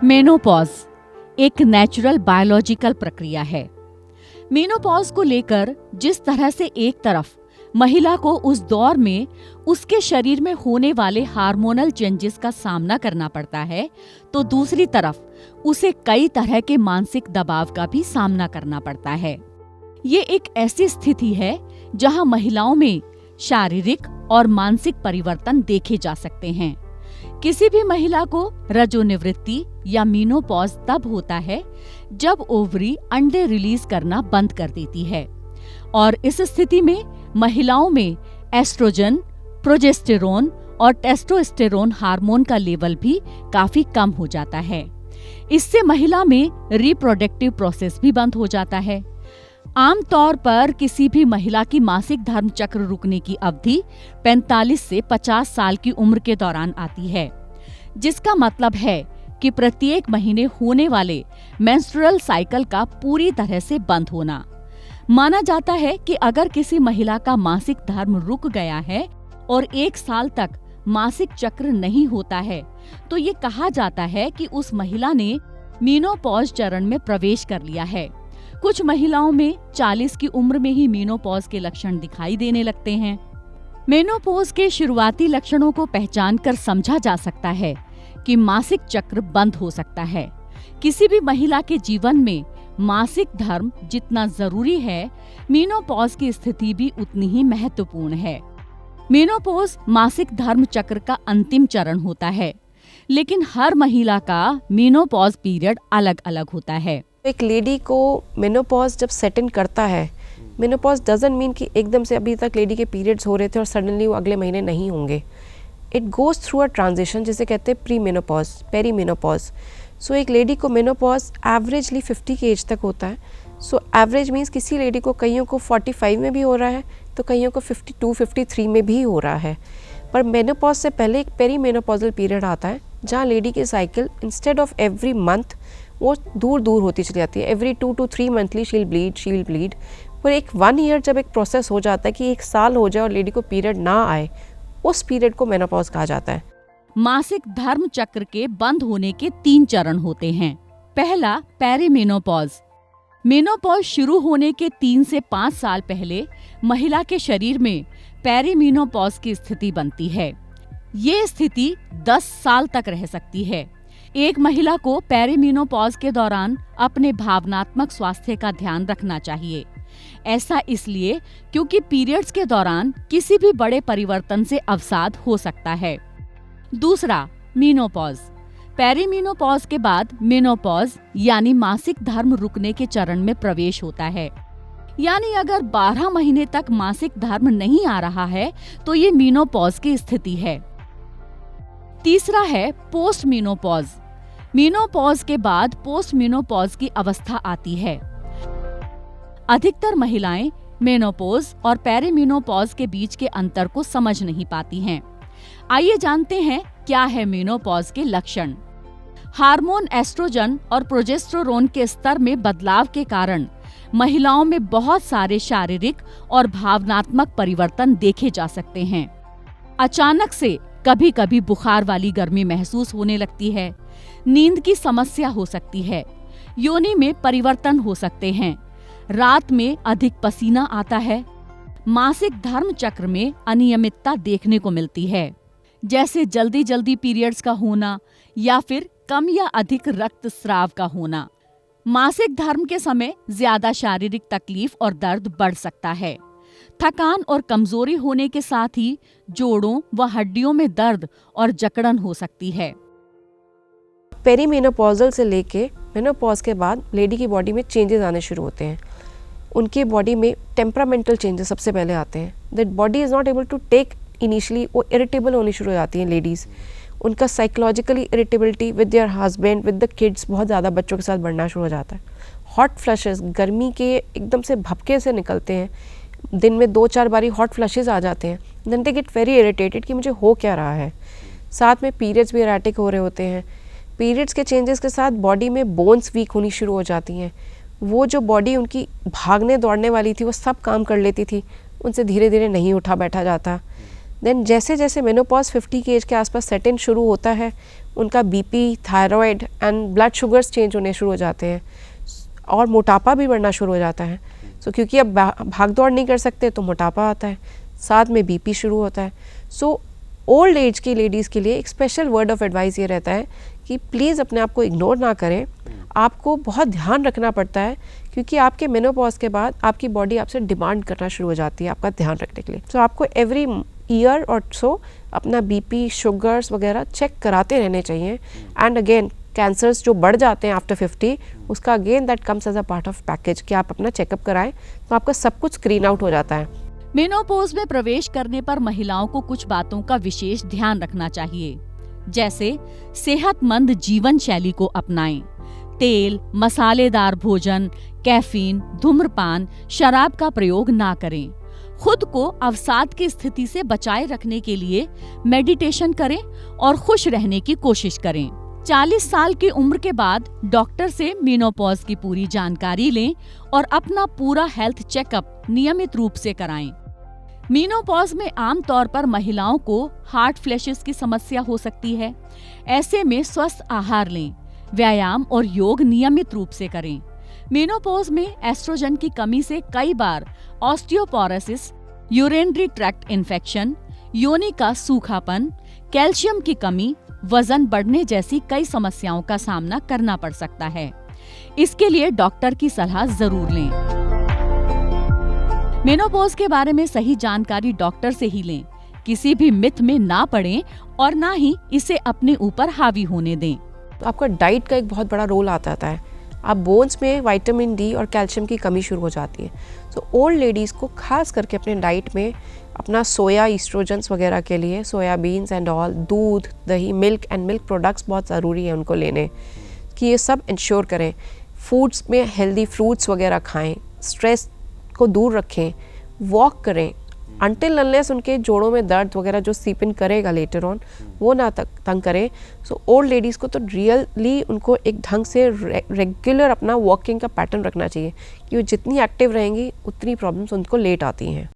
Menopause एक natural biological प्रक्रिया है। मेनोपॉज को लेकर जिस तरह से एक तरफ महिला को उस दौर में उसके शरीर में होने वाले हार्मोनल चेंजेस का सामना करना पड़ता है, तो दूसरी तरफ उसे कई तरह के मानसिक दबाव का भी सामना करना पड़ता है। ये एक ऐसी स्थिति है जहां महिलाओं में शारीरिक और मानसिक परिवर्तन देखे जा सकते हैं। किसी भी महिला को रजोनिवृत्ति या मेनोपॉज तब होता है जब ओवरी अंडे रिलीज करना बंद कर देती है और इस स्थिति में महिलाओं में एस्ट्रोजन, प्रोजेस्टेरोन और टेस्टोस्टेरोन हार्मोन का लेवल भी काफी कम हो जाता है। इससे महिला में रिप्रोडक्टिव प्रोसेस भी बंद हो जाता है। आमतौर पर किसी भी महिला की मासिक धर्म चक्र रुकने की अवधि 45 से 50 साल की उम्र के दौरान आती है, जिसका मतलब है कि प्रत्येक महीने होने वाले मेंस्ट्रुअल साइकिल का पूरी तरह से बंद होना। माना जाता है कि अगर किसी महिला का मासिक धर्म रुक गया है और 1 साल तक मासिक चक्र नहीं होता है, तो ये कहा जाता है कि उस महिला ने मेनोपॉज चरण में प्रवेश कर लिया है। कुछ महिलाओं में 40 की उम्र में ही मेनोपॉज के लक्षण दिखाई देने लगते हैं। मेनोपॉज के शुरुआती लक्षणों को पहचान कर समझा जा सकता है कि मासिक चक्र बंद हो सकता है। किसी भी महिला के जीवन में मासिक धर्म जितना जरूरी है, मेनोपॉज की स्थिति भी उतनी ही महत्वपूर्ण है। मेनोपॉज मासिक धर्म चक्र का अंतिम चरण होता है, लेकिन हर महिला का मेनोपॉज पीरियड अलग अलग होता है। एक लेडी को मेनोपॉज जब सेट इन करता है, मेनोपॉज डजंट मीन कि एकदम से अभी तक लेडी के पीरियड्स हो रहे थे और सडनली वो अगले महीने नहीं होंगे। It goes through a transition, जिसे कहते हैं प्री मेनोपॉज, पेरी मेनोपॉज। सो एक लेडी को मेनोपॉज एवरेजली 50 की एज तक होता है। सो एवरेज मीन्स किसी लेडी को कईयों को 45 में भी हो रहा है तो कईयों को 52, 53 में भी हो रहा है। पर मेनोपॉज से पहले एक पेरी मेनोपॉजल पीरियड आता है जहाँ लेडी की cycle instead of every month वो दूर दूर होती चली जाती है। Every 2 to 3 monthly she will bleed. पर एक 1 ईयर जब एक प्रोसेस हो जाता है कि 1 साल हो जाए और लेडी को पीरियड ना आए, उस पीरियड को मेनोपॉज कहा जाता है। मासिक धर्म चक्र के बंद होने के 3 चरण होते हैं। पहला, पेरीमेनोपॉज। मेनोपॉज शुरू होने के 3 से 5 साल पहले महिला के शरीर में पेरीमेनोपॉज की स्थिति बनती है। ये स्थिति 10 साल तक रह सकती है। एक महिला को पेरीमेनोपॉज के दौरान अपने भावनात्मक स्वास्थ्य का ध्यान रखना चाहिए। ऐसा इसलिए क्योंकि पीरियड्स के दौरान किसी भी बड़े परिवर्तन से अवसाद हो सकता है। दूसरा, मेनोपॉज। पेरीमेनोपॉज के बाद मेनोपॉज यानी मासिक धर्म रुकने के चरण में प्रवेश होता है। यानी अगर 12 महीने तक मासिक धर्म नहीं आ रहा है तो ये मेनोपॉज की स्थिति है। तीसरा है पोस्ट मेनोपॉज। मेनोपॉज के बाद पोस्ट मेनोपॉज की अवस्था आती है। अधिकतर महिलाएं मेनोपॉज और पेरीमेनोपॉज के बीच के अंतर को समझ नहीं पाती हैं। आइए जानते हैं क्या है मेनोपॉज के लक्षण। हार्मोन एस्ट्रोजन और प्रोजेस्टेरोन के स्तर में बदलाव के कारण महिलाओं में बहुत सारे शारीरिक और भावनात्मक परिवर्तन देखे जा सकते हैं। अचानक से कभी कभी बुखार वाली गर्मी महसूस होने लगती है, नींद की समस्या हो सकती है, योनि में परिवर्तन हो सकते हैं, रात में अधिक पसीना आता है, मासिक धर्म चक्र में अनियमितता देखने को मिलती है, जैसे जल्दी जल्दी पीरियड्स का होना या फिर कम या अधिक रक्तस्राव का होना। मासिक धर्म के समय ज्यादा शारीरिक तकलीफ और दर्द बढ़ सकता है। थकान और कमजोरी होने के साथ ही जोड़ों व हड्डियों में दर्द और जकड़न हो सकती है। पेरीमेनोपॉजल से लेके मेनोपॉज के बाद लेडी की बॉडी में चेंजेस आने शुरू होते हैं। उनके बॉडी में टेम्परामेंटल चेंजेस सबसे पहले आते हैं। That body is not able to take initially, वो इरिटेबल होनी शुरू हो जाती हैं लेडीज़। उनका psychologically irritability with their husband, with the kids बहुत ज़्यादा बच्चों के साथ बढ़ना शुरू हो जाता है। हॉट फ्लशेस, गर्मी के एकदम से भपके से निकलते हैं, दिन में 2-4 बारी हॉट फ्लशेस आ जाते हैं। Then they get very irritated कि मुझे हो क्या रहा है। साथ में पीरियड्स भी इरेटिक हो रहे होते हैं। पीरियड्स के चेंजेस के साथ बॉडी में बोन्स वीक होनी शुरू हो जाती हैं। वो जो बॉडी उनकी भागने दौड़ने वाली थी, वो सब काम कर लेती थी, उनसे धीरे धीरे नहीं उठा बैठा जाता। देन जैसे जैसे मेनोपॉज 50 की एज के आसपास सेट इन शुरू होता है, उनका BP, thyroid and blood sugars change होने शुरू हो जाते हैं और मोटापा भी बढ़ना शुरू हो जाता है। सो क्योंकि अब भाग दौड़ नहीं कर सकते तो मोटापा आता है, साथ में बीपी शुरू होता है। सो ओल्ड एज की लेडीज़ के लिए एक स्पेशल वर्ड ऑफ एडवाइस ये रहता है कि प्लीज़ अपने आप को इग्नोर ना करें। आपको बहुत ध्यान रखना पड़ता है क्योंकि आपके मेनोपॉज के बाद आपकी बॉडी आपसे डिमांड करना शुरू हो जाती है आपका ध्यान रखने के लिए। तो आपको एवरी ईयर और सो अपना बीपी, शुगर्स वगैरह चेक कराते रहने चाहिए। एंड अगेन कैंसर्स जो बढ़ जाते हैं आफ्टर 50, उसका again that comes as a part of package कि आप अपना चेकअप कराएं तो आपका सब कुछ स्क्रीन आउट हो जाता है। मेनोपॉज में प्रवेश करने पर महिलाओं को कुछ बातों का विशेष ध्यान रखना चाहिए, जैसे सेहतमंद जीवन शैली को अपनाएं। तेल, मसालेदार भोजन, कैफीन, धूम्रपान, शराब का प्रयोग ना करें। खुद को अवसाद की स्थिति से बचाए रखने के लिए मेडिटेशन करें और खुश रहने की कोशिश करें। 40 साल की उम्र के बाद डॉक्टर से मेनोपॉज की पूरी जानकारी लें और अपना पूरा हेल्थ चेकअप नियमित रूप से कराएं। मेनोपॉज में आमतौर पर महिलाओं को हार्ट फ्लैशेस की समस्या हो सकती है। ऐसे में स्वस्थ आहार लें, व्यायाम और योग नियमित रूप से करें। मेनोपॉज में एस्ट्रोजन की कमी से कई बार ऑस्टियोपोरोसिस, यूरिनरी ट्रैक्ट इन्फेक्शन, योनि का सूखापन, कैल्शियम की कमी, वजन बढ़ने जैसी कई समस्याओं का सामना करना पड़ सकता है। इसके लिए डॉक्टर की सलाह जरूर लें। मेनोपॉज के बारे में सही जानकारी डॉक्टर से ही लें। किसी भी मिथ में ना पड़ें और ना ही इसे अपने ऊपर हावी होने दें। तो आपका डाइट का एक बहुत बड़ा रोल आता है। आप बोन्स में विटामिन डी और कैल्शियम की कमी शुरू हो जाती है। तो ओल्ड लेडीज़ को खास करके अपने डाइट में अपना सोया ईस्ट्रोजन्स वगैरह के लिए सोयाबीन्स एंड ऑल, दूध, दही, मिल्क एंड मिल्क प्रोडक्ट्स बहुत ज़रूरी है उनको लेने कि ये सब इंश्योर करें। फूड्स में हेल्दी फ्रूट्स वगैरह खाएं, स्ट्रेस को दूर रखें, वॉक करें। अनटिल अनलेस उनके जोड़ों में दर्द वगैरह जो सीप इन करेगा लेटर ऑन वो ना तंग करे। सो ओल्ड लेडीज़ को तो रियली उनको एक ढंग से रेगुलर अपना वॉकिंग का पैटर्न रखना चाहिए कि वो जितनी एक्टिव रहेंगी उतनी प्रॉब्लम्स उनको लेट आती हैं।